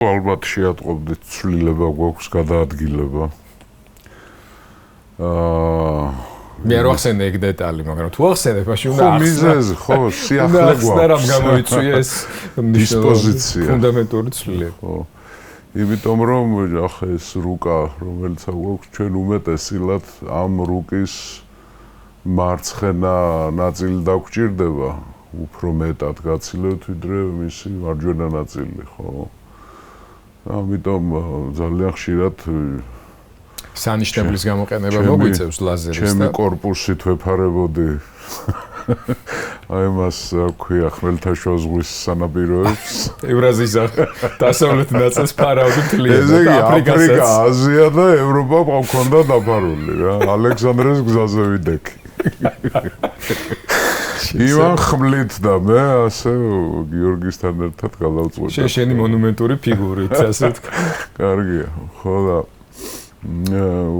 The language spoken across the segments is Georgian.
ალბათ შეატყობდით ცვლილება გვაქვს გადაადგილება. მე არ ვახსენე ეგ დეტალი, მაგრამ თუ ახსენებ, მაშინ უნდა ახსნა. მიზეზი, ხო, სიახლე გვაქვს. რამ გამოიწვია ეს დისპოზიცია. ფუნდამენტური ცვლილება. ხო. იმიტომ რომ ახლა ეს რუკა, რომელიც გვაქვს, ჩვენ უმეტესილად ამ რუკის მარცხენა ნაწილი დაგვჭირდება, უფრო მეტად გაცილებთ, ვიდრე მისი მარჯვენა ნაწილი, ხო? ამიტომ ძალიან ხშირად სანიშნებლის გამოყენება მოგვიწევს ლაზერის და ჩემი კორპუსით ვეფარებოდი აი მას ქვია ხმელთაშუა ზღვის სანაპიროებს ევრაზიის დასავლეთ ნაწილს ფარავდი მთლიანად და აფრიკა, აზია და ევროპა გვქონდა დაფარული რა ალექსანდრეს გზაზე ვიდექი ივან ხმლით და მე ასე გიორგისთან ერთად გადავწყვეტე შენი მონუმენტური ფიგურით ასე ვთქვა კარგია ხო და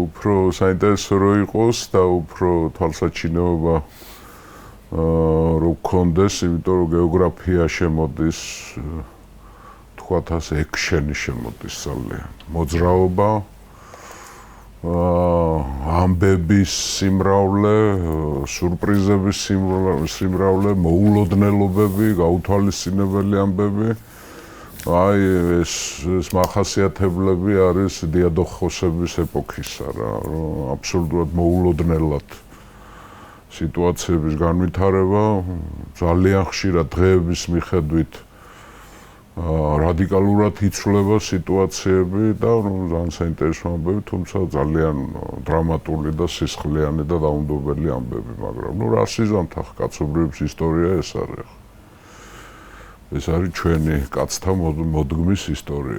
უფრო საინტერესო რო იყოს და უფრო თვალსაჩინოება რო გქონდეს, იმიტომ რომ გეოგრაფია შემოდის, თქვათ ასე ექშენი შემოდის ძალიან. მოძრაობა, ამბების სიმრავლე, სურპრიზების სიმრავლე, მოულოდნელობები, გაუთვალისწინებელი ამბები. აი ეს მახასიათებლები არის დიადოხოსების ეპოქისა რა, რომ აბსოლუტურად მოულოდნელად სიტუაციების განვითარება ძალიან ხშირად დღეების მიხედვით რადიკალურად იცვლება სიტუაციები და ძალიან საინტერესო ამბები, თუმცა ძალიან დრამატული და სისხლიანი და დაუნდობელი ამბები, მაგრამ რა სიზამთ ახლა კაცობრიობის ისტორია ეს არის. ეს არის ჩვენი კაცთა მოდგმის ისტორია.